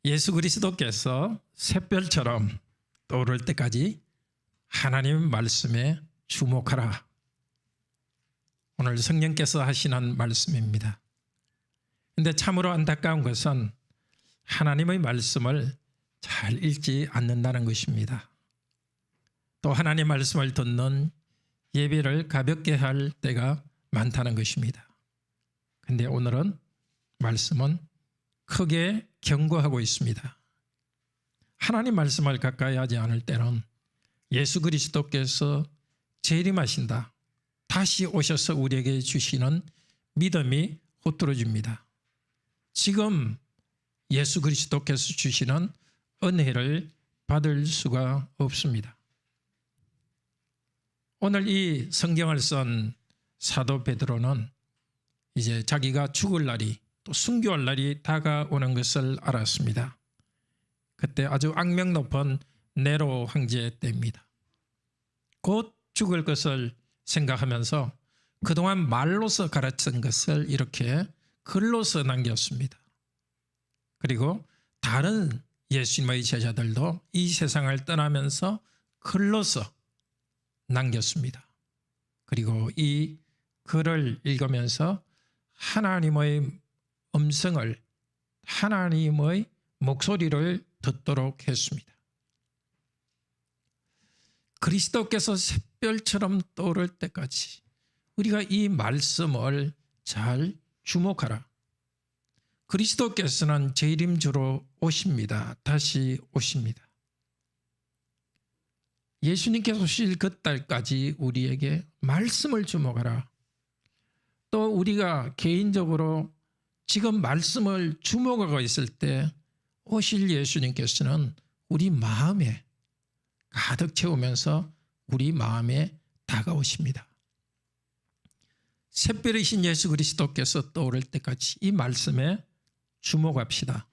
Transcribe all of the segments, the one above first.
예수 그리스도께서 샛별처럼 떠오를 때까지 하나님 말씀에 주목하라. 오늘 성령께서 하시는 말씀입니다. 그런데 참으로 안타까운 것은 하나님의 말씀을 잘 읽지 않는다는 것입니다. 또 하나님 말씀을 듣는 예배를 가볍게 할 때가 많다는 것입니다. 그런데 오늘은 말씀은 크게 경고하고 있습니다. 하나님 말씀을 가까이 하지 않을 때는 예수 그리스도께서 재림하신다, 다시 오셔서 우리에게 주시는 믿음이 흐트러집니다. 지금 예수 그리스도께서 주시는 은혜를 받을 수가 없습니다. 오늘 이 성경을 쓴 사도 베드로는 이제 자기가 죽을 날이 또 순교할 날이 다가오는 것을 알았습니다. 그때 아주 악명 높은 네로 황제 때입니다. 곧 죽을 것을 생각하면서 그동안 말로서 가르친 것을 이렇게 글로서 남겼습니다. 그리고 다른 예수님의 제자들도 이 세상을 떠나면서 글로서 남겼습니다. 그리고 이 글을 읽으면서 하나님의 음성을, 하나님의 목소리를 듣도록 했습니다. 그리스도께서 샛별처럼 떠오를 때까지 우리가 이 말씀을 잘 주목하라. 그리스도께서는 재림주로 오십니다. 다시 오십니다. 예수님께서 오실 그 날까지 우리에게 말씀을 주목하라. 또 우리가 개인적으로 지금 말씀을 주목하고 있을 때 오실 예수님께서는 우리 마음에 가득 채우면서 우리 마음에 다가오십니다. 샛별이신 예수 그리스도께서 떠오를 때까지 이 말씀에 주목합시다.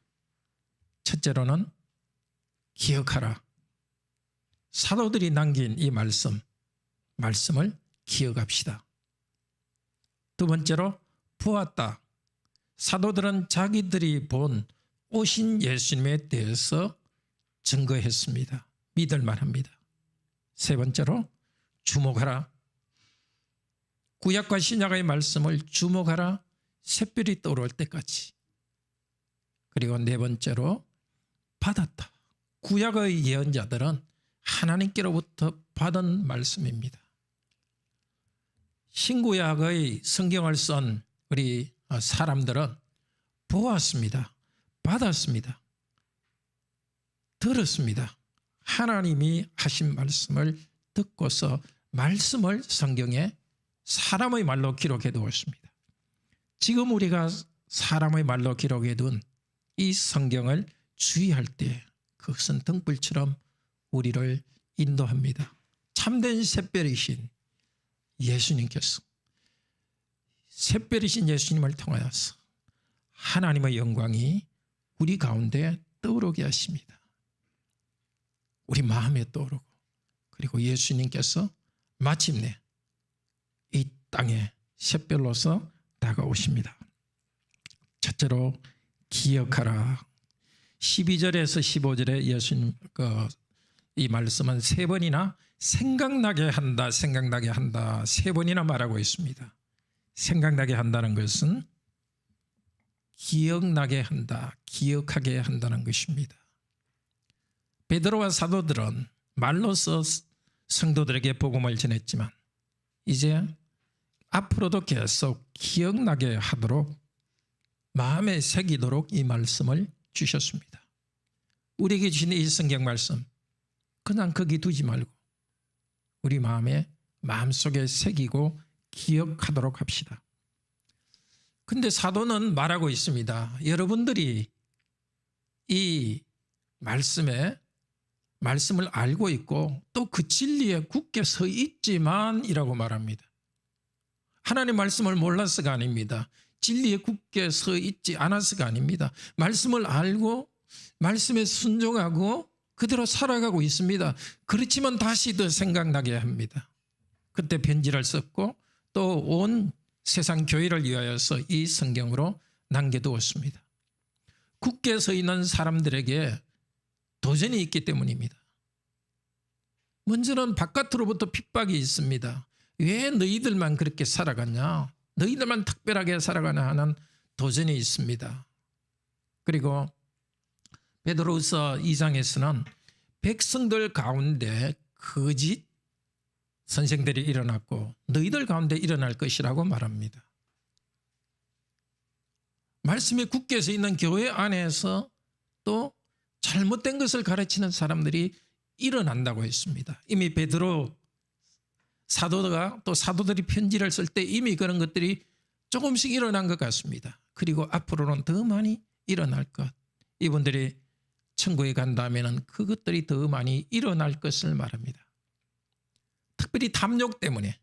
첫째로는 기억하라. 사도들이 남긴 이 말씀을 기억합시다. 두 번째로 보았다. 사도들은 자기들이 본 오신 예수님에 대해서 증거했습니다. 믿을 만합니다. 세 번째로 주목하라. 구약과 신약의 말씀을 주목하라. 샛별이 떠오를 때까지. 그리고 네 번째로 받았다. 구약의 예언자들은 하나님께로부터 받은 말씀입니다. 신구약의 성경을 쓴 우리 사람들은 보았습니다. 받았습니다. 들었습니다. 하나님이 하신 말씀을 듣고서 말씀을 성경에 사람의 말로 기록해 두었습니다. 지금 우리가 사람의 말로 기록해 둔 이 성경을 주의할 때 그것은 등불처럼 우리를 인도합니다. 참된 샛별이신 예수님께서, 샛별이신 예수님을 통하여서 하나님의 영광이 우리 가운데 떠오르게 하십니다. 우리 마음에 떠오르고, 그리고 예수님께서 마침내 이 땅에 샛별로서 다가오십니다. 첫째로 기억하라. 12절에서 15절에 예수님 이 말씀은 세 번이나 생각나게 한다, 생각나게 한다, 세 번이나 말하고 있습니다. 생각나게 한다는 것은 기억나게 한다, 기억하게 한다는 것입니다. 베드로와 사도들은 말로서 성도들에게 복음을 전했지만 이제 앞으로도 계속 기억나게 하도록 마음에 새기도록 이 말씀을 주셨습니다. 우리에게 주신 이 성경 말씀 그냥 거기 두지 말고 우리 마음속에 새기고 기억하도록 합시다. 근데 사도는 말하고 있습니다. 여러분들이 이 말씀을 알고 있고 또 그 진리에 굳게 서 있지만 이라고 말합니다. 하나님 말씀을 몰라서가 아닙니다. 진리에 굳게 서 있지 않아서가 아닙니다. 말씀을 알고 말씀에 순종하고 그대로 살아가고 있습니다. 그렇지만 다시 더 생각나게 합니다. 그때 편지를 썼고 또 온 세상 교회를 위하여서 이 성경으로 남겨두었습니다. 굳게 서 있는 사람들에게 도전이 있기 때문입니다. 먼저는 바깥으로부터 핍박이 있습니다. 왜 너희들만 그렇게 살아가냐? 너희들만 특별하게 살아가냐 하는 도전이 있습니다. 그리고 베드로후서 2장에서는 백성들 가운데 거짓 선생들이 일어났고 너희들 가운데 일어날 것이라고 말합니다. 말씀에 굳게 서 있는 교회 안에서 또 잘못된 것을 가르치는 사람들이 일어난다고 했습니다. 이미 베드로 사도가 또 사도들이 편지를 쓸 때 이미 그런 것들이 조금씩 일어난 것 같습니다. 그리고 앞으로는 더 많이 일어날 것. 이분들이 천국에 간다면 그것들이 더 많이 일어날 것을 말합니다. 특별히 탐욕 때문에,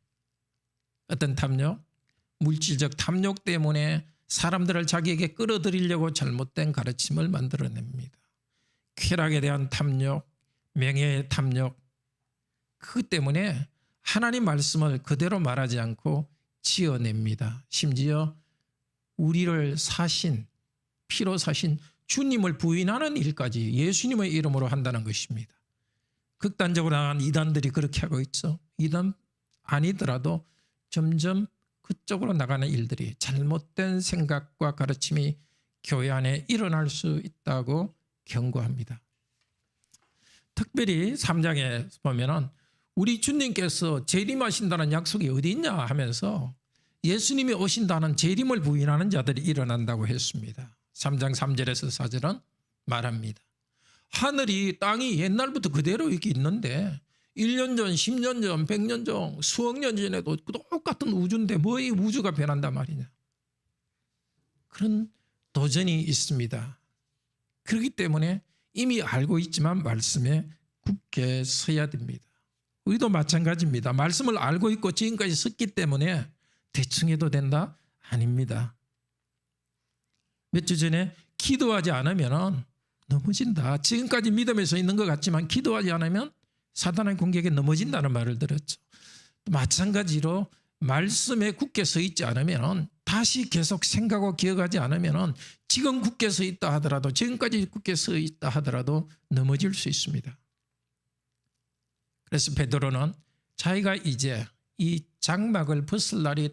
어떤 탐욕? 물질적 탐욕 때문에 사람들을 자기에게 끌어들이려고 잘못된 가르침을 만들어냅니다. 쾌락에 대한 탐욕, 명예의 탐욕, 그것 때문에 하나님 말씀을 그대로 말하지 않고 지어냅니다. 심지어 우리를 사신, 피로 사신 주님을 부인하는 일까지 예수님의 이름으로 한다는 것입니다. 극단적으로 나간 이단들이 그렇게 하고 있죠. 이단 아니더라도 점점 그쪽으로 나가는 일들이, 잘못된 생각과 가르침이 교회 안에 일어날 수 있다고 경고합니다. 특별히 3장에 보면은 우리 주님께서 재림하신다는 약속이 어디 있냐 하면서 예수님이 오신다는 재림을 부인하는 자들이 일어난다고 했습니다. 3장 3절에서 4절은 말합니다. 하늘이 땅이 옛날부터 그대로 이렇게 있는데 1년 전, 10년 전, 100년 전, 수억 년 전에도 똑같은 우주인데 뭐 이 우주가 변한단 말이냐. 그런 도전이 있습니다. 그렇기 때문에 이미 알고 있지만 말씀에 굳게 서야 됩니다. 우리도 마찬가지입니다. 말씀을 알고 있고 지금까지 섰기 때문에 대충 해도 된다? 아닙니다. 몇 주 전에 기도하지 않으면 넘어진다. 지금까지 믿음에서 있는 것 같지만 기도하지 않으면 사단의 공격에 넘어진다는 말을 들었죠. 마찬가지로 말씀에 굳게 서 있지 않으면, 다시 계속 생각하고 기억하지 않으면 지금 굳게 서 있다 하더라도, 지금까지 굳게 서 있다 하더라도 넘어질 수 있습니다. 그래서 베드로는 자기가 이제 이 장막을 벗을 날이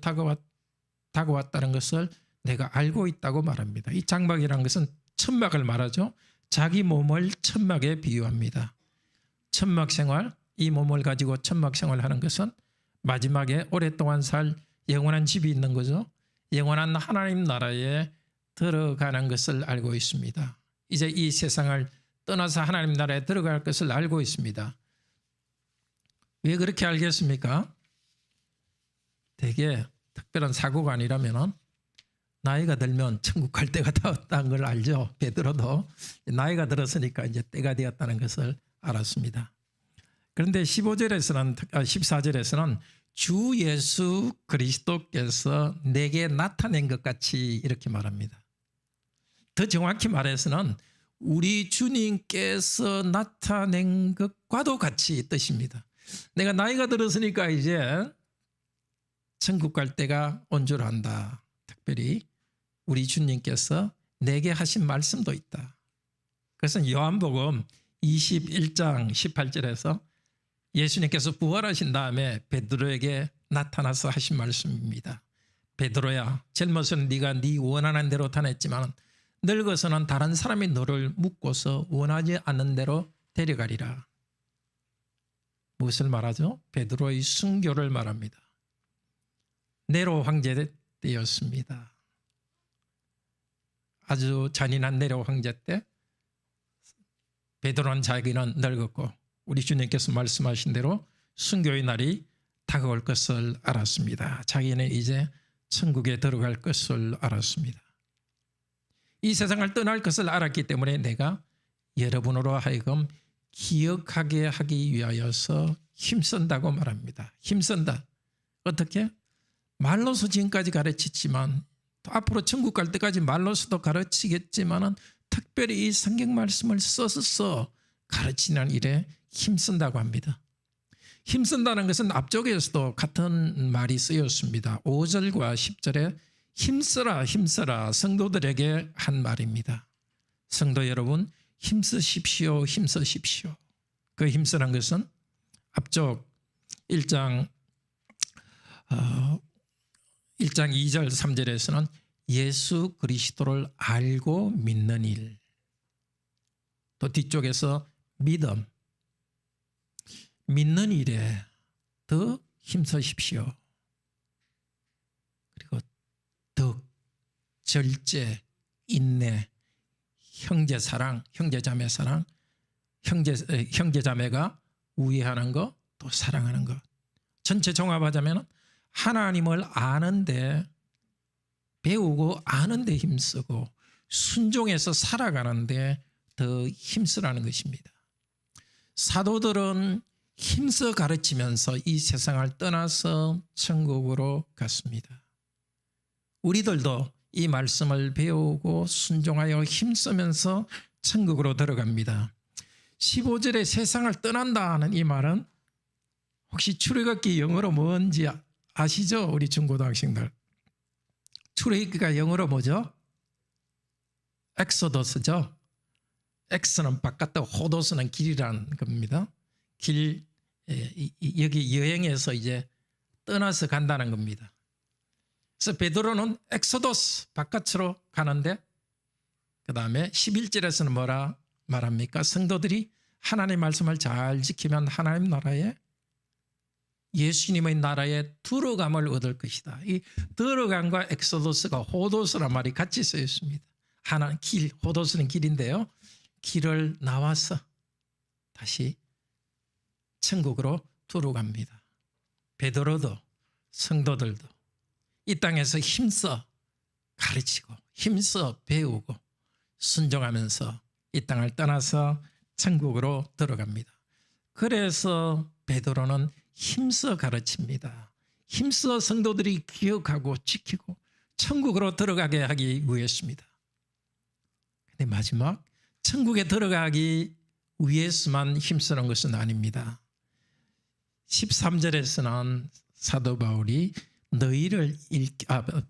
다가왔다는 것을 내가 알고 있다고 말합니다. 이 장막이라는 것은 천막을 말하죠. 자기 몸을 천막에 비유합니다. 천막 생활, 이 몸을 가지고 천막 생활하는 것은 마지막에 오랫동안 살 영원한 집이 있는 거죠. 영원한 하나님 나라에 들어가는 것을 알고 있습니다. 이제 이 세상을 떠나서 하나님 나라에 들어갈 것을 알고 있습니다. 왜 그렇게 알겠습니까? 되게 특별한 사고가 아니라면 나이가 들면 천국 갈 때가 되었다는 걸 알죠. 베드로도 나이가 들었으니까 이제 때가 되었다는 것을 알았습니다. 그런데 14절에서는 주 예수 그리스도께서 내게 나타낸 것 같이 이렇게 말합니다. 더 정확히 말해서는 우리 주님께서 나타낸 것과도 같이 뜻입니다. 내가 나이가 들었으니까 이제 천국 갈 때가 온 줄 안다. 특별히 우리 주님께서 내게 하신 말씀도 있다. 그래서 요한복음 21장 18절에서 예수님께서 부활하신 다음에 베드로에게 나타나서 하신 말씀입니다. 베드로야, 젊어서는 네가 네 원하는 대로 다녔지만 늙어서는 다른 사람이 너를 묶고서 원하지 않는 대로 데려가리라. 무엇을 말하죠? 베드로의 순교를 말합니다. 네로 황제 때였습니다. 아주 잔인한 네로 황제 때 베드로는 자기는 늙었고 우리 주님께서 말씀하신 대로 순교의 날이 다가올 것을 알았습니다. 자기는 이제 천국에 들어갈 것을 알았습니다. 이 세상을 떠날 것을 알았기 때문에 내가 여러분으로 하여금 기억하게 하기 위하여서 힘쓴다고 말합니다. 힘쓴다. 어떻게? 말로서 지금까지 가르치지만 또 앞으로 천국 갈 때까지 말로서도 가르치겠지만 특별히 이 성경 말씀을 써서 가르치는 일에 힘쓴다고 합니다. 힘쓴다는 것은 앞쪽에서도 같은 말이 쓰였습니다. 5절과 10절에 힘써라 힘써라 성도들에게 한 말입니다. 성도 여러분, 힘쓰십시오. 힘쓰십시오. 그 힘쓰는 것은 앞쪽 1장 2절 3절에서는 예수 그리스도를 알고 믿는 일, 또 뒤쪽에서 믿음, 믿는 일에 더 힘쓰십시오. 그리고 덕, 절제, 인내, 형제사랑, 형제자매 사랑, 형제자매가 우애하는 것, 또 사랑하는 것. 전체 종합하자면 하나님을 아는데, 배우고 아는데 힘쓰고 순종해서 살아가는데 더 힘쓰라는 것입니다. 사도들은 힘써 가르치면서 이 세상을 떠나서 천국으로 갔습니다. 우리들도 이 말씀을 배우고 순종하여 힘쓰면서 천국으로 들어갑니다. 15절에 세상을 떠난다는 이 말은 혹시 출애굽기 영어로 뭔지 아시죠? 우리 중고등학생들. 출애굽기가 영어로 뭐죠? 엑소더스죠. 엑스는 바깥도, 호도스는 길이라는 겁니다. 길, 여기 여행에서 이제 떠나서 간다는 겁니다. 그래서 베드로는 엑소도스, 바깥으로 가는데, 그 다음에 11절에서는 뭐라 말합니까? 성도들이 하나님의 말씀을 잘 지키면 하나님 나라에, 예수님의 나라에 들어감을 얻을 것이다. 이 들어감과 엑소도스가 호도스란 말이 같이 쓰여 있습니다. 하나 길, 호도스는 길인데요. 길을 나와서 다시 천국으로 들어갑니다. 베드로도 성도들도 이 땅에서 힘써 가르치고 힘써 배우고 순종하면서 이 땅을 떠나서 천국으로 들어갑니다. 그래서 베드로는 힘써 가르칩니다. 힘써 성도들이 기억하고 지키고 천국으로 들어가게 하기 위해서입니다. 근데 마지막 천국에 들어가기 위해서만 힘쓰는 것은 아닙니다. 13절에서는 사도 바울이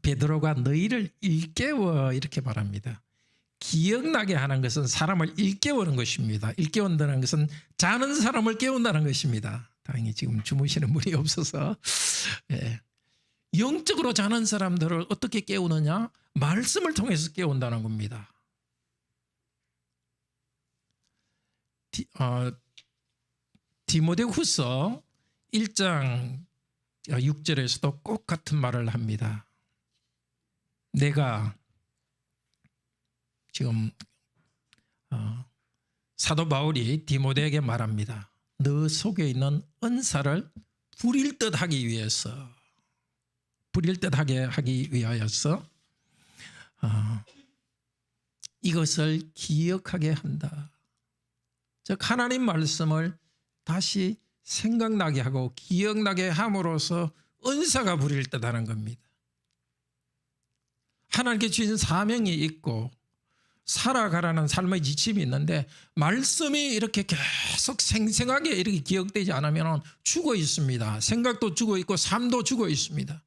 베드로가 너희를 일깨워 이렇게 말합니다. 기억나게 하는 것은 사람을 일깨우는 것입니다. 일깨운다는 것은 자는 사람을 깨운다는 것입니다. 다행히 지금 주무시는 분이 없어서. 예. 영적으로 자는 사람들을 어떻게 깨우느냐? 말씀을 통해서 깨운다는 겁니다. 디모데후서 1장 6절에서도 꼭 같은 말을 합니다. 내가 지금 사도 바울이 디모데에게 말합니다. 너 속에 있는 은사를 부릴 듯 하기 위해서, 부릴 듯 하게 하기 위하여서 이것을 기억하게 한다. 즉 하나님 말씀을 다시 생각나게 하고 기억나게 함으로써 은사가 부릴 듯 하는 겁니다. 하나님께 주신 사명이 있고 살아가라는 삶의 지침이 있는데 말씀이 이렇게 계속 생생하게 이렇게 기억되지 않으면 죽어 있습니다. 생각도 죽어 있고 삶도 죽어 있습니다.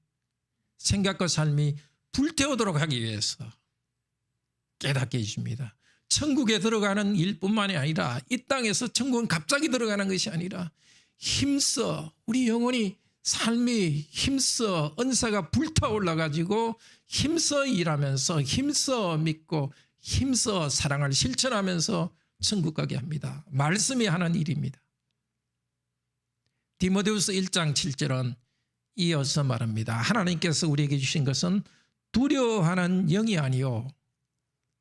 생각과 삶이 불태우도록 하기 위해서 깨닫게 해줍니다. 천국에 들어가는 일뿐만이 아니라 이 땅에서 천국은 갑자기 들어가는 것이 아니라 힘써 우리 영혼이 삶이 힘써 은사가 불타올라 가지고 힘써 일하면서 힘써 믿고 힘써 사랑을 실천하면서 천국 가게 합니다. 말씀이 하는 일입니다. 디모데후서 1장 7절은 이어서 말합니다. 하나님께서 우리에게 주신 것은 두려워하는 영이 아니요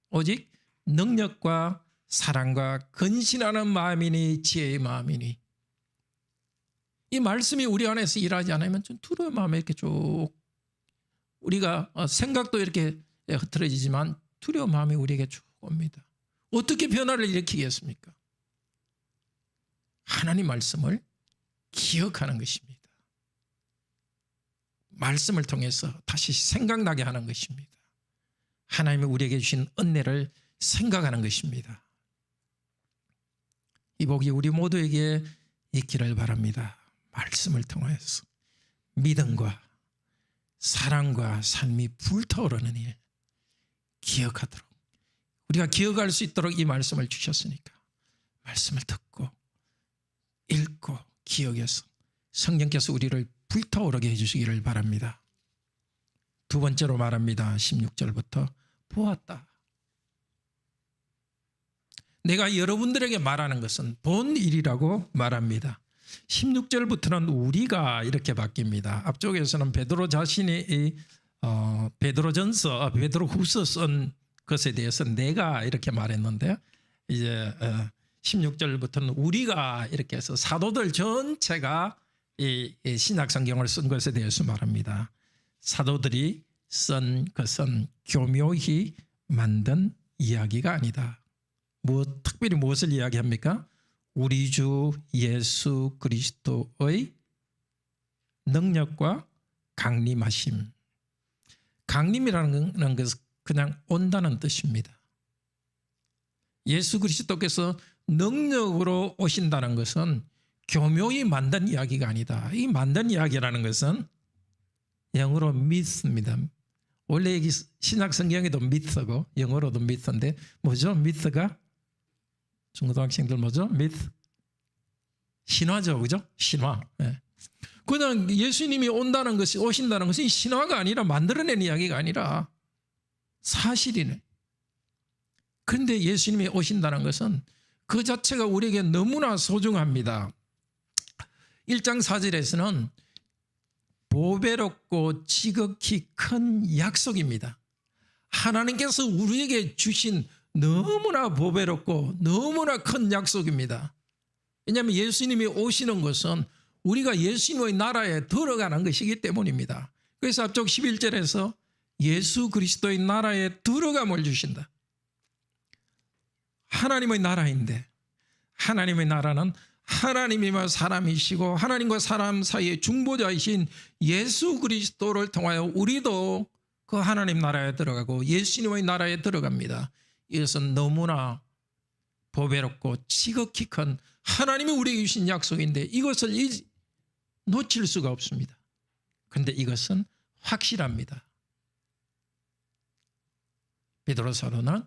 오직 능력과 사랑과 근신하는 마음이니 지혜의 마음이니. 이 말씀이 우리 안에서 일하지 않으면 좀 두려운 마음에 이렇게 쭉 우리가 생각도 이렇게 흐트러지지만 두려운 마음이 우리에게 쭉 옵니다. 어떻게 변화를 일으키겠습니까? 하나님 말씀을 기억하는 것입니다. 말씀을 통해서 다시 생각나게 하는 것입니다. 하나님이 우리에게 주신 은혜를 생각하는 것입니다. 이 복이 우리 모두에게 있기를 바랍니다. 말씀을 통해서 믿음과 사랑과 삶이 불타오르는 일 기억하도록 우리가 기억할 수 있도록 이 말씀을 주셨으니까 말씀을 듣고 읽고 기억해서 성령께서 우리를 불타오르게 해주시기를 바랍니다. 두 번째로 말합니다. 16절부터 보았다. 내가 여러분들에게 말하는 것은 본 일이라고 말합니다. 16절부터는 우리가 이렇게 바뀝니다. 앞쪽에서는 베드로 자신이 베드로후서 쓴 것에 대해서 내가 이렇게 말했는데 이제 16절부터는 우리가 이렇게 해서 사도들 전체가 이 신약 성경을 쓴 것에 대해서 말합니다. 사도들이 쓴 것은 교묘히 만든 이야기가 아니다. 특별히 무엇을 이야기합니까? 우리 주 예수 그리스도의 능력과 강림하심. 강림이라는 것은 그냥 온다는 뜻입니다. 예수 그리스도께서 능력으로 오신다는 것은 교묘히 만든 이야기가 아니다. 이 만든 이야기라는 것은 영어로 미스입니다. 원래 이 신약 성경에도 미스고 영어로도 미스인데 뭐죠? 미스가 중고등학생들 뭐죠? 미스 신화죠, 그죠? 신화. 네. 그냥 예수님이 오신다는 것이 신화가 아니라 만들어낸 이야기가 아니라 사실이네. 그런데 예수님이 오신다는 것은 그 자체가 우리에게 너무나 소중합니다. 1장 4절에서는 보배롭고 지극히 큰 약속입니다. 하나님께서 우리에게 주신 너무나 보배롭고 너무나 큰 약속입니다. 왜냐하면 예수님이 오시는 것은 우리가 예수님의 나라에 들어가는 것이기 때문입니다. 그래서 앞쪽 11절에서 예수 그리스도의 나라에 들어감을 주신다. 하나님의 나라인데 하나님의 나라는 하나님이며 사람이시고 하나님과 사람 사이의 중보자이신 예수 그리스도를 통하여 우리도 그 하나님 나라에 들어가고 예수님의 나라에 들어갑니다. 이것은 너무나 보배롭고 지극히 큰 하나님이 우리에게 주신 약속인데 이것을 놓칠 수가 없습니다. 그런데 이것은 확실합니다. 베드로 사도는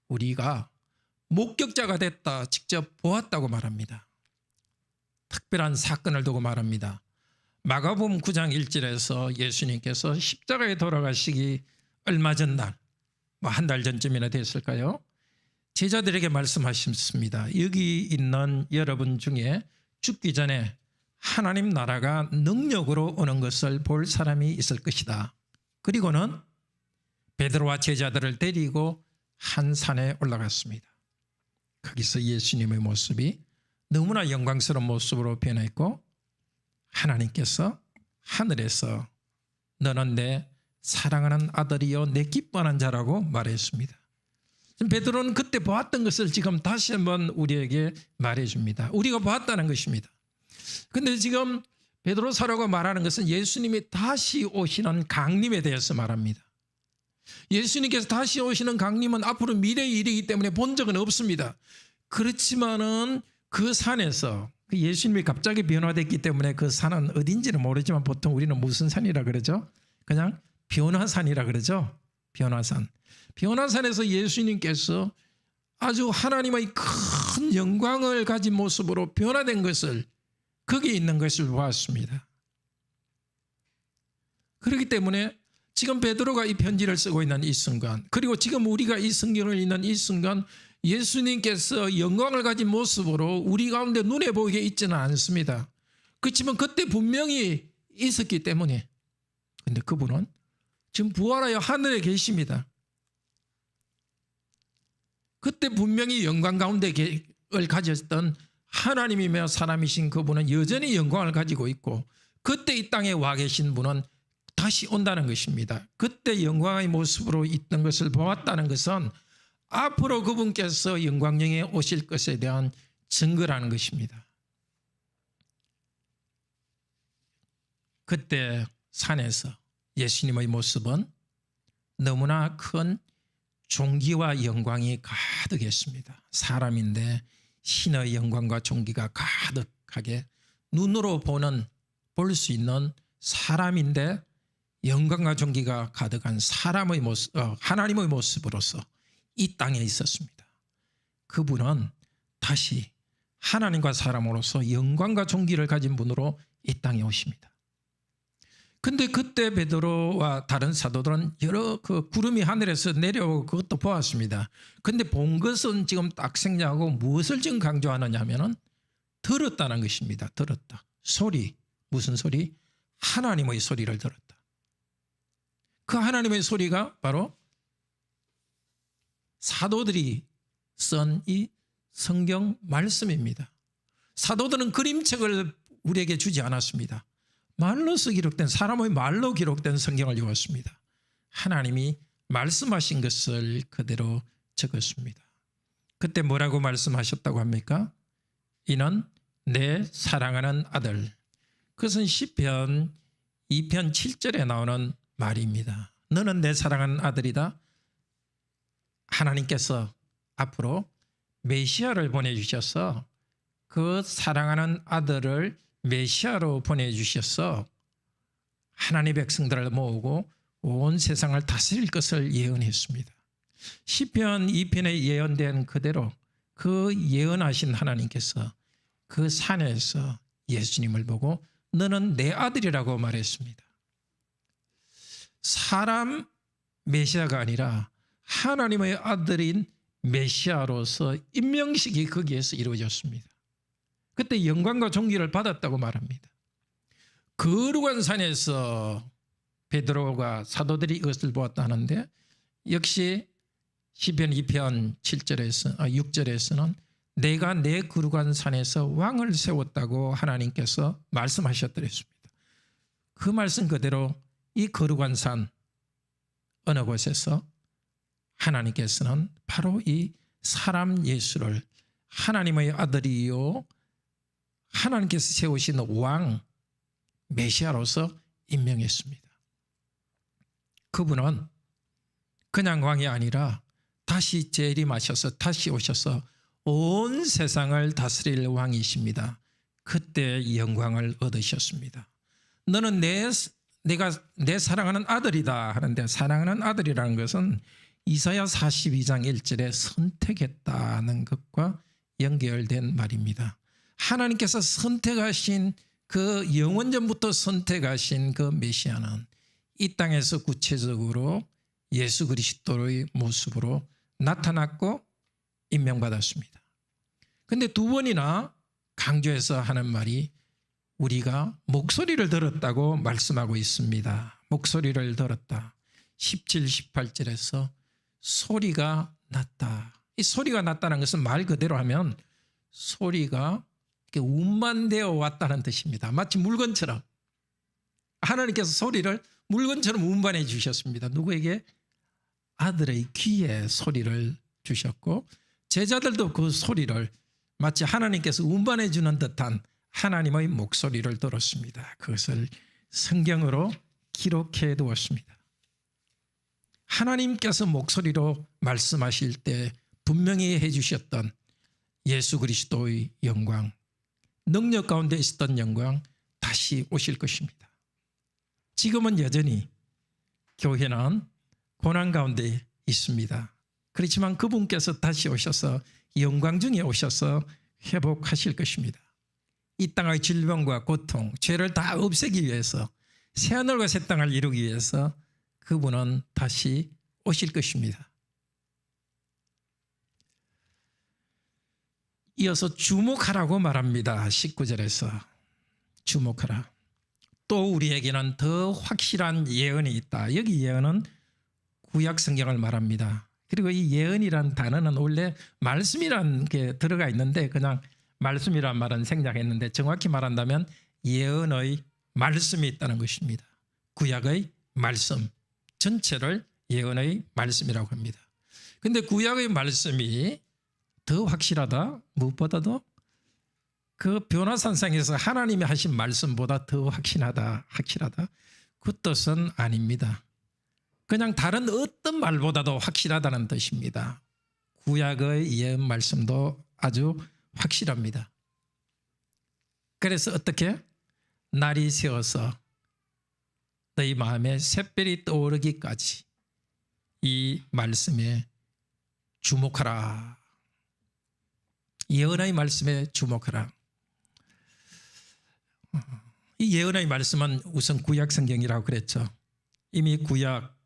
우리가 목격자가 됐다, 직접 보았다고 말합니다. 특별한 사건을 두고 말합니다. 마가복음 9장 1절에서 예수님께서 십자가에 돌아가시기 얼마 전날, 한 달 전쯤이나 됐을까요? 제자들에게 말씀하셨습니다. 여기 있는 여러분 중에 죽기 전에 하나님 나라가 능력으로 오는 것을 볼 사람이 있을 것이다. 그리고는 베드로와 제자들을 데리고 한 산에 올라갔습니다. 거기서 예수님의 모습이 너무나 영광스러운 모습으로 변했고 하나님께서 하늘에서 너는 내 사랑하는 아들이요 내 기뻐하는 자라고 말했습니다. 베드로는 그때 보았던 것을 지금 다시 한번 우리에게 말해줍니다. 우리가 보았다는 것입니다. 그런데 지금 베드로 사도가 말하는 것은 예수님이 다시 오시는 강림에 대해서 말합니다. 예수님께서 다시 오시는 강림은 앞으로 미래의 일이기 때문에 본 적은 없습니다. 그렇지만은 그 산에서 예수님이 갑자기 변화됐기 때문에 그 산은 어딘지는 모르지만 보통 우리는 무슨 산이라 그러죠? 그냥 변화산이라 그러죠. 변화산. 변화산에서 예수님께서 아주 하나님의 큰 영광을 가진 모습으로 변화된 것을 거기에 있는 것을 보았습니다. 그렇기 때문에 지금 베드로가 이 편지를 쓰고 있는 이 순간, 그리고 지금 우리가 이 성경을 읽는 이 순간 예수님께서 영광을 가진 모습으로 우리 가운데 눈에 보이게 있지는 않습니다. 그렇지만 그때 분명히 있었기 때문에. 그런데 그분은 지금 부활하여 하늘에 계십니다. 그때 분명히 영광 가운데 가졌던 하나님이며 사람이신 그분은 여전히 영광을 가지고 있고 그때 이 땅에 와 계신 분은 다시 온다는 것입니다. 그때 영광의 모습으로 있던 것을 보았다는 것은 앞으로 그분께서 영광령에 오실 것에 대한 증거라는 것입니다. 그때 산에서 예수님의 모습은 너무나 큰 존귀와 영광이 가득했습니다. 사람인데 신의 영광과 존귀가 가득하게 눈으로 볼 수 있는 사람인데 영광과 존귀가 가득한 사람의 모습, 하나님의 모습으로서 이 땅에 있었습니다. 그분은 다시 하나님과 사람으로서 영광과 존귀를 가진 분으로 이 땅에 오십니다. 근데 그때 베드로와 다른 사도들은 여러 그 구름이 하늘에서 내려오고 그것도 보았습니다. 근데 본 것은 지금 딱 생략하고 무엇을 지금 강조하느냐 하면은 들었다는 것입니다. 들었다. 소리. 무슨 소리? 하나님의 소리를 들었다. 그 하나님의 소리가 바로 사도들이 쓴 이 성경 말씀입니다. 사도들은 그림책을 우리에게 주지 않았습니다. 말로서 기록된, 사람의 말로 기록된 성경을 읽었습니다. 하나님이 말씀하신 것을 그대로 적었습니다. 그때 뭐라고 말씀하셨다고 합니까? 이는 내 사랑하는 아들. 그것은 시편 2편 7절에 나오는 말입니다. 너는 내 사랑하는 아들이다. 하나님께서 앞으로 메시아를 보내주셔서 그 사랑하는 아들을 메시아로 보내주셔서 하나님의 백성들을 모으고 온 세상을 다스릴 것을 예언했습니다. 시편 2편에 예언된 그대로 그 예언하신 하나님께서 그 산에서 예수님을 보고 너는 내 아들이라고 말했습니다. 사람 메시아가 아니라 하나님의 아들인 메시아로서 임명식이 거기에서 이루어졌습니다. 그때 영광과 존귀를 받았다고 말합니다. 거룩한 산에서 베드로가 사도들이 이것을 보았다 하는데 역시 시편 2편 6절에서는 내가 내 거룩한 산에서 왕을 세웠다고 하나님께서 말씀하셨더랬습니다. 그 말씀 그대로 이 거룩한 산 어느 곳에서 하나님께서는 바로 이 사람 예수를 하나님의 아들이요 하나님께서 세우신 왕 메시아로서 임명했습니다. 그분은 그냥 왕이 아니라 다시 재림하셔서 다시 오셔서 온 세상을 다스릴 왕이십니다. 그때 영광을 얻으셨습니다. 너는 내가 내 사랑하는 아들이다 하는데 사랑하는 아들이라는 것은 이사야 42장 1절에 선택했다는 것과 연결된 말입니다. 하나님께서 선택하신 그 영원전부터 선택하신 그 메시아는 이 땅에서 구체적으로 예수 그리스도의 모습으로 나타났고 임명받았습니다. 그런데 두 번이나 강조해서 하는 말이 우리가 목소리를 들었다고 말씀하고 있습니다. 목소리를 들었다. 17, 18절에서 소리가 났다. 이 소리가 났다는 것은 말 그대로 하면 소리가 이렇게 운반되어 왔다는 뜻입니다. 마치 물건처럼 하나님께서 소리를 물건처럼 운반해 주셨습니다. 누구에게? 아들의 귀에 소리를 주셨고 제자들도 그 소리를 마치 하나님께서 운반해 주는 듯한 하나님의 목소리를 들었습니다. 그것을 성경으로 기록해 두었습니다. 하나님께서 목소리로 말씀하실 때 분명히 해주셨던 예수 그리스도의 영광, 능력 가운데 있었던 영광 다시 오실 것입니다. 지금은 여전히 교회는 고난 가운데 있습니다. 그렇지만 그분께서 다시 오셔서 영광 중에 오셔서 회복하실 것입니다. 이 땅의 질병과 고통, 죄를 다 없애기 위해서 새하늘과 새 땅을 이루기 위해서 그분은 다시 오실 것입니다. 이어서 주목하라고 말합니다. 19절에서 주목하라. 또 우리에게는 더 확실한 예언이 있다. 여기 예언은 구약 성경을 말합니다. 그리고 이 예언이란 단어는 원래 말씀이란 게 들어가 있는데 그냥 말씀이란 말은 생략했는데 정확히 말한다면 예언의 말씀이 있다는 것입니다. 구약의 말씀 전체를 예언의 말씀이라고 합니다. 그런데 구약의 말씀이 더 확실하다. 무엇보다도 그 변화산상에서 하나님이 하신 말씀보다 더 확실하다. 그 뜻은 아닙니다. 그냥 다른 어떤 말보다도 확실하다는 뜻입니다. 구약의 예언 말씀도 아주 확실합니다. 그래서 어떻게? 날이 새어서 너희 마음에 샛별이 떠오르기까지 이 말씀에 주목하라. 예언의 말씀에 주목하라. 이 예언의 말씀은 우선 구약 성경이라고 그랬죠. 이미 구약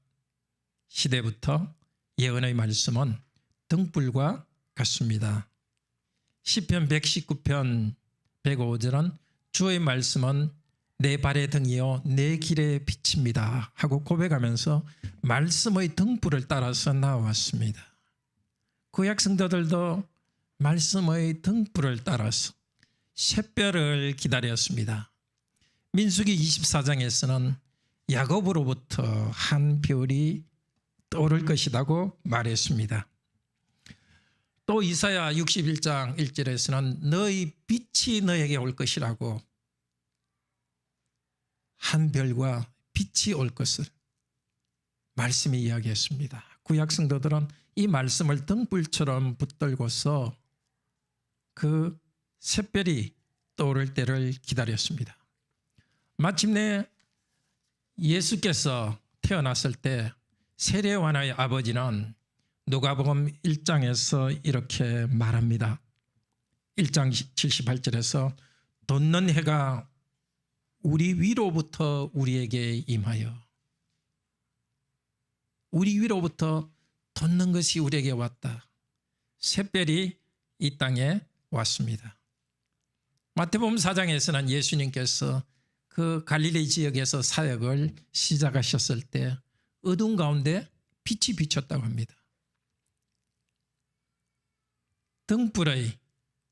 시대부터 예언의 말씀은 등불과 같습니다. 시편 119편 105절은 주의 말씀은 내 발의 등이요 내 길의 빛입니다 하고 고백하면서 말씀의 등불을 따라서 나왔습니다. 구약 성도들도 말씀의 등불을 따라서 샛별을 기다렸습니다. 민수기 24장에서는 야곱으로부터 한 별이 떠오를 것이라고 말했습니다. 또 이사야 61장 1절에서는 너희 빛이 너에게 올 것이라고 한 별과 빛이 올 것을 말씀이 이야기했습니다. 구약 성도들은 이 말씀을 등불처럼 붙들고서 그 샛별이 떠오를 때를 기다렸습니다. 마침내 예수께서 태어났을 때 세례요한의 아버지는 누가복음 1장에서 이렇게 말합니다. 1장 78절에서 돋는 해가 우리 위로부터 우리에게 임하여 우리 위로부터 돋는 것이 우리에게 왔다. 샛별이 이 땅에 왔습니다. 마태복음 4장에서는 예수님께서 그 갈릴리 지역에서 사역을 시작하셨을 때 어두운 가운데 빛이 비쳤다고 합니다.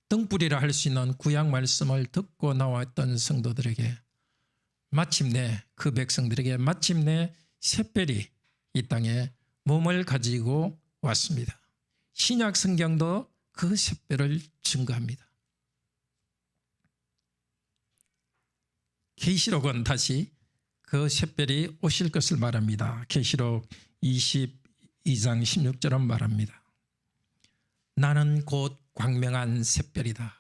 등불이라 할 수 있는 구약 말씀을 듣고 나왔던 성도들에게 마침내 그 백성들에게 마침내 샛별이 이 땅에 몸을 가지고 왔습니다. 신약 성경도 그 샛별을 증거합니다. 계시록은 다시 그 샛별이 오실 것을 말합니다. 계시록 22장 16절은 말합니다. 나는 곧 광명한 샛별이다.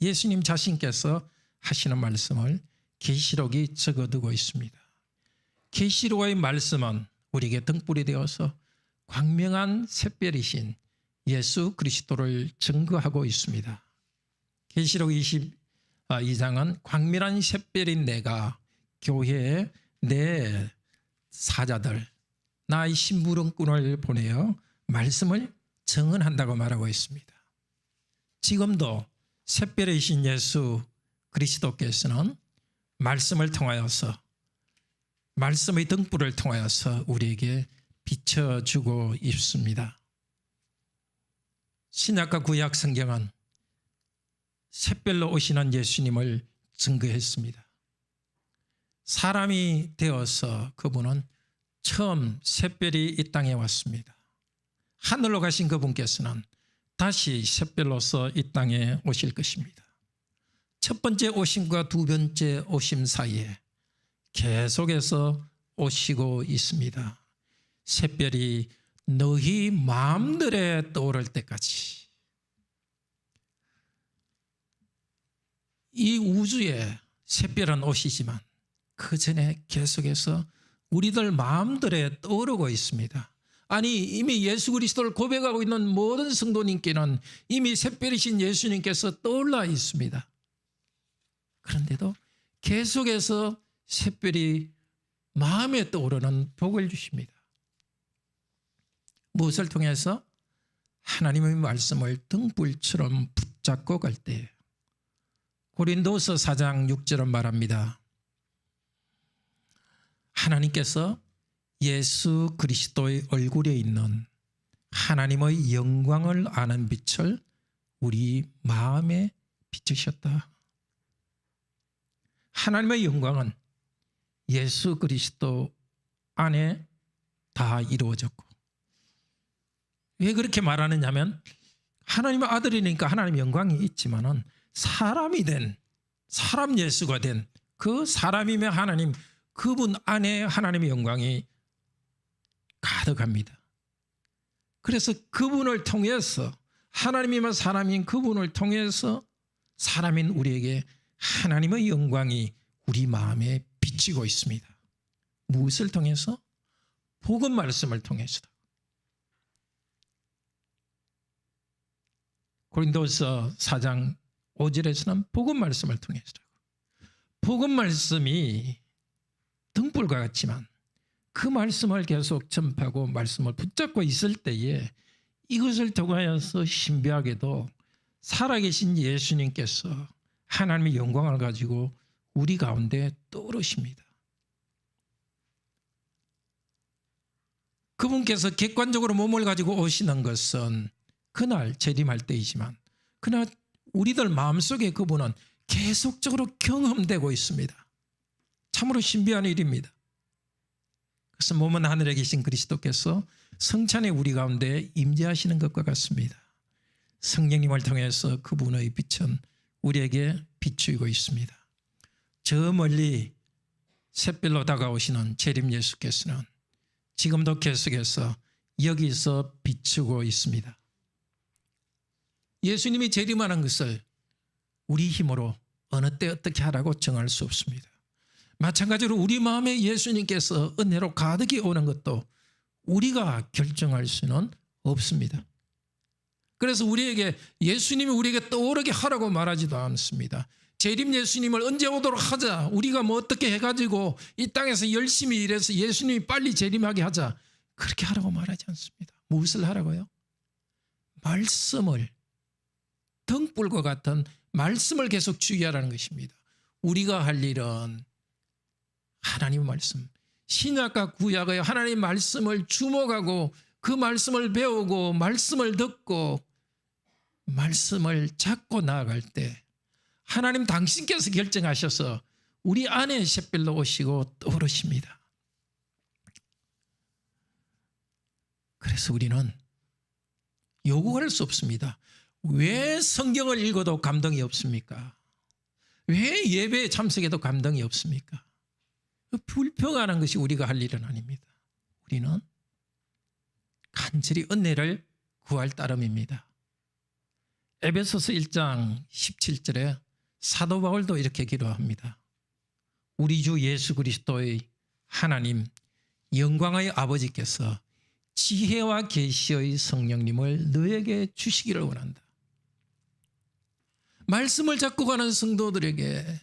예수님 자신께서 하시는 말씀을 계시록이 적어두고 있습니다. 계시록의 말씀은 우리에게 등불이 되어서 광명한 샛별이신 예수 그리스도를 증거하고 있습니다. 계시록 22장은 광명한 샛별인 내가 교회에 내 사자들 나의 심부름꾼을 보내어 말씀을 증언한다고 말하고 있습니다. 지금도 샛별이신 예수 그리스도께서는 말씀을 통하여서 말씀의 등불을 통하여서 우리에게 비춰주고 있습니다. 신약과 구약 성경은 샛별로 오시는 예수님을 증거했습니다. 사람이 되어서 그분은 처음 샛별이 이 땅에 왔습니다. 하늘로 가신 그분께서는 다시 샛별로서 이 땅에 오실 것입니다. 첫 번째 오심과 두 번째 오심 사이에 계속해서 오시고 있습니다. 샛별이 너희 마음들에 떠오를 때까지 이 우주에 샛별은 오시지만 그 전에 계속해서 우리들 마음들에 떠오르고 있습니다. 아니 이미 예수 그리스도를 고백하고 있는 모든 성도님께는 이미 샛별이신 예수님께서 떠올라 있습니다. 그런데도 계속해서 샛별이 마음에 떠오르는 복을 주십니다. 무엇을 통해서? 하나님의 말씀을 등불처럼 붙잡고 갈 때. 고린도서 4장 6절은 말합니다. 하나님께서 예수 그리스도의 얼굴에 있는 하나님의 영광을 아는 빛을 우리 마음에 비추셨다. 하나님의 영광은 예수 그리스도 안에 다 이루어졌고, 왜 그렇게 말하느냐 하면 하나님의 아들이니까 하나님의 영광이 있지만은 사람이 된 사람 예수가 된 그 사람이며 하나님 그분 안에 하나님의 영광이 가득합니다. 그래서 그분을 통해서 하나님이며 사람인 그분을 통해서 사람인 우리에게 하나님의 영광이 우리 마음에 비치고 있습니다. 무엇을 통해서? 복음 말씀을 통해서. 고린도서 4장 5절에서는 복음 말씀을 통해서라고. 복음 말씀이 등불과 같지만 그 말씀을 계속 전파하고 말씀을 붙잡고 있을 때에 이것을 통하여서 신비하게도 살아계신 예수님께서 하나님의 영광을 가지고 우리 가운데 떠오르십니다. 그분께서 객관적으로 몸을 가지고 오시는 것은 그날 재림할 때이지만 그날 우리들 마음속에 그분은 계속적으로 경험되고 있습니다. 참으로 신비한 일입니다. 그래서 몸은 하늘에 계신 그리스도께서 성찬에 우리 가운데 임재하시는 것과 같습니다. 성령님을 통해서 그분의 빛은 우리에게 비추이고 있습니다. 저 멀리 샛별로 다가오시는 재림 예수께서는 지금도 계속해서 여기서 비추고 있습니다. 예수님이 재림하는 것을 우리 힘으로 어느 때 어떻게 하라고 정할 수 없습니다. 마찬가지로 우리 마음에 예수님께서 은혜로 가득히 오는 것도 우리가 결정할 수는 없습니다. 그래서 우리에게 예수님이 우리에게 떠오르게 하라고 말하지도 않습니다. 재림 예수님을 언제 오도록 하자, 우리가 뭐 어떻게 해가지고 이 땅에서 열심히 일해서 예수님이 빨리 재림하게 하자, 그렇게 하라고 말하지 않습니다. 무엇을 하라고요? 말씀을, 등불과 같은 말씀을 계속 주의하라는 것입니다. 우리가 할 일은 하나님의 말씀, 신약과 구약의 하나님의 말씀을 주목하고 그 말씀을 배우고 말씀을 듣고 말씀을 잡고 나아갈 때 하나님 당신께서 결정하셔서 우리 안에 샛별로 오시고 떠오르십니다. 그래서 우리는 요구할 수 없습니다. 왜 성경을 읽어도 감동이 없습니까? 왜 예배에 참석해도 감동이 없습니까? 불평하는 것이 우리가 할 일은 아닙니다. 우리는 간절히 은혜를 구할 따름입니다. 에베소서 1장 17절에 사도 바울도 이렇게 기도합니다. 우리 주 예수 그리스도의 하나님 영광의 아버지께서 지혜와 계시의 성령님을 너에게 주시기를 원한다. 말씀을 잡고 가는 성도들에게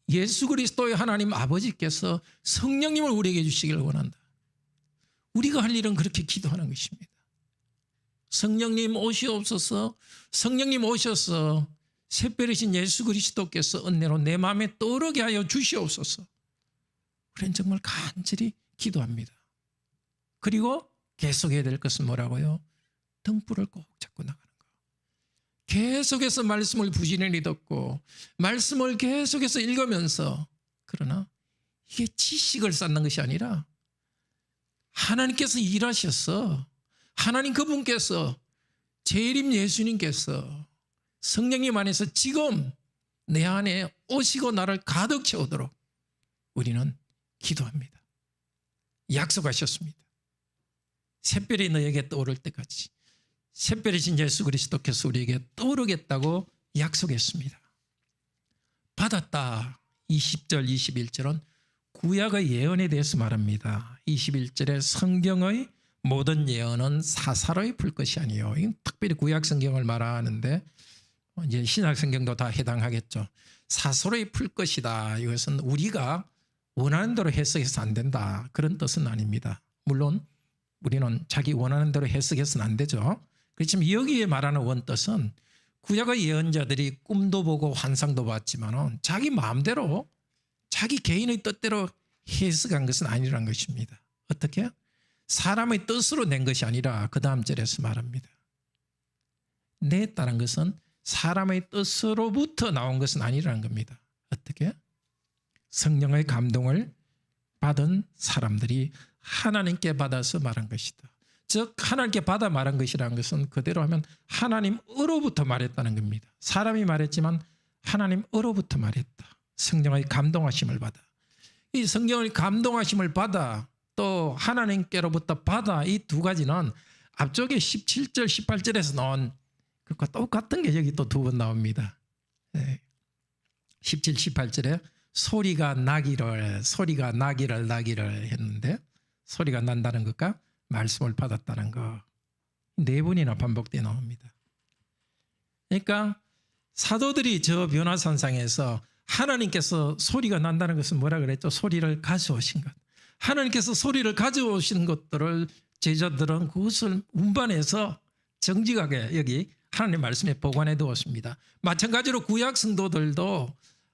예수 그리스도의 하나님 아버지께서 성령님을 우리에게 주시기를 원한다. 우리가 할 일은 그렇게 기도하는 것입니다. 성령님 오시옵소서. 성령님 오셔서 새별이신 예수 그리스도께서 은혜로 내 마음에 떠오르게 하여 주시옵소서. 우리는 정말 간절히 기도합니다. 그리고 계속해야 될 것은 뭐라고요? 등불을 꼭 잡고 나가는 거. 계속해서 말씀을 부지런히 듣고 말씀을 계속해서 읽으면서, 그러나 이게 지식을 쌓는 것이 아니라 하나님께서 일하셔서 하나님 그분께서 재림 예수님께서 성령님 안에서 지금 내 안에 오시고 나를 가득 채우도록 우리는 기도합니다. 약속하셨습니다. 샛별이 너에게 떠오를 때까지 샛별이신 예수 그리스도께서 우리에게 떠오르겠다고 약속했습니다. 받았다. 20절 21절은 구약의 예언에 대해서 말합니다. 21절에 성경의 모든 예언은 사사로이 풀 것이 아니요. 특별히 구약 성경을 말하는데 이제 신약 성경도 다 해당하겠죠. 사사로이 풀 것이다. 이것은 우리가 원하는 대로 해석해서 안 된다, 그런 뜻은 아닙니다. 물론 우리는 자기 원하는 대로 해석해서는 안 되죠. 그렇지만 여기에 말하는 원뜻은 구약의 예언자들이 꿈도 보고 환상도 봤지만 자기 마음대로 자기 개인의 뜻대로 해석한 것은 아니라는 것입니다. 어떻게? 사람의 뜻으로 낸 것이 아니라 그 다음 절에서 말합니다. 냈다는 것은 사람의 뜻으로부터 나온 것은 아니라는 겁니다. 어떻게? 성령의 감동을 받은 사람들이 하나님께 받아서 말한 것이다. 즉 하나님께 받아 말한 것이라는 것은 그대로 하면 하나님으로부터 말했다는 겁니다. 사람이 말했지만 하나님으로부터 말했다. 성령의 감동하심을 받아. 이 성령의 감동하심을 받아 또 하나님께로부터 받아, 이 두 가지는 앞쪽에 17절 18절에서 나온 그것과 똑같은 게 여기 또 두 번 나옵니다. 17, 18절에 소리가 나기를 했는데 소리가 난다는 것과 말씀을 받았다는 것. 4번이나 반복되어 나옵니다. 그러니까 사도들이 저 변화산상에서 하나님께서 소리가 난다는 것은 뭐라 그랬죠? 소리를 가져오신 것. 하나님께서 소리를 가져오신 것들을 제자들은 그것을 운반해서 정직하게 여기 하나님 말씀에 보관해 두었습니다. 마찬가지로 구약 성도들도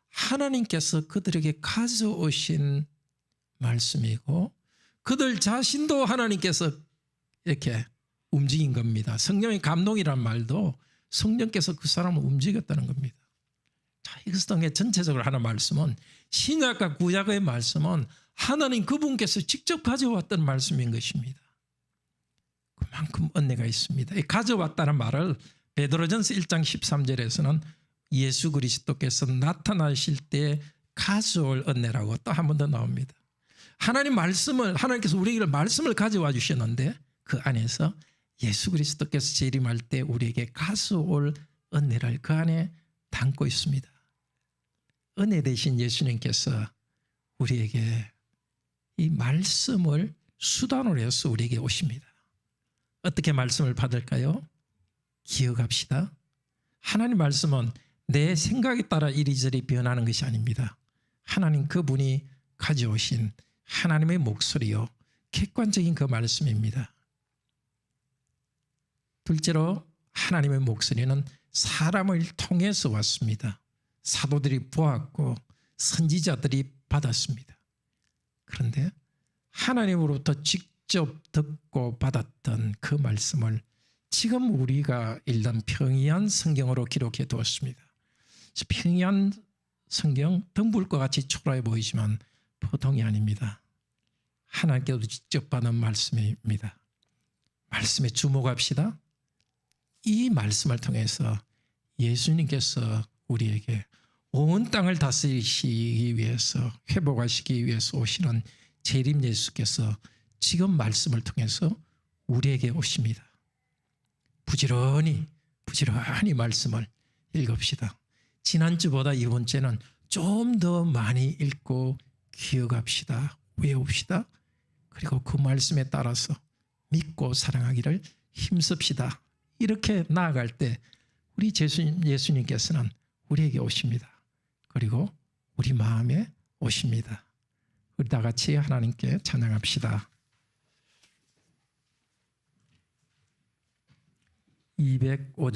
하나님께서 그들에게 가져오신 말씀이고 그들 자신도 하나님께서 이렇게 움직인 겁니다. 성령의 감동이란 말도 성령께서 그 사람을 움직였다는 겁니다. 자, 이것 등의 전체적으로 하는 말씀은 신약과 구약의 말씀은 하나님 그분께서 직접 가져왔던 말씀인 것입니다. 그만큼 은혜가 있습니다. 이 가져왔다는 말을 베드로전서 1장 13절에서는 예수 그리스도께서 나타나실 때 가져올 은혜라고 또 한 번 더 나옵니다. 하나님께서 우리에게 말씀을 가져와 주셨는데 그 안에서 예수 그리스도께서 재림할 때 우리에게 가져올 은혜를 그 안에 담고 있습니다. 은혜 대신 예수님께서 우리에게 이 말씀을 수단으로 해서 우리에게 오십니다. 어떻게 말씀을 받을까요? 기억합시다. 하나님 말씀은 내 생각에 따라 이리저리 변하는 것이 아닙니다. 하나님 그분이 가져오신 하나님의 목소리요. 객관적인 그 말씀입니다. 둘째로 하나님의 목소리는 사람을 통해서 왔습니다. 사도들이 보았고 선지자들이 받았습니다. 그런데 하나님으로부터 직접 듣고 받았던 그 말씀을 지금 우리가 읽는 평이한 성경으로 기록해 두었습니다. 평이한 성경 등불과 같이 초라해 보이지만 보통이 아닙니다. 하나님께도 직접 받은 말씀입니다. 말씀에 주목합시다. 이 말씀을 통해서 예수님께서 우리에게 온 땅을 다스리시기 위해서 회복하시기 위해서 오시는 재림 예수께서 지금 말씀을 통해서 우리에게 오십니다. 부지런히 말씀을 읽읍시다. 지난주보다 이번 주에는 좀 더 많이 읽고 기억합시다. 외웁시다. 그리고 그 말씀에 따라서 믿고 사랑하기를 힘씁시다. 이렇게 나아갈 때 우리 예수님께서는 우리에게 오십니다. 그리고 우리 마음에 오십니다. 우리 다 같이 하나님께 찬양합시다. 205장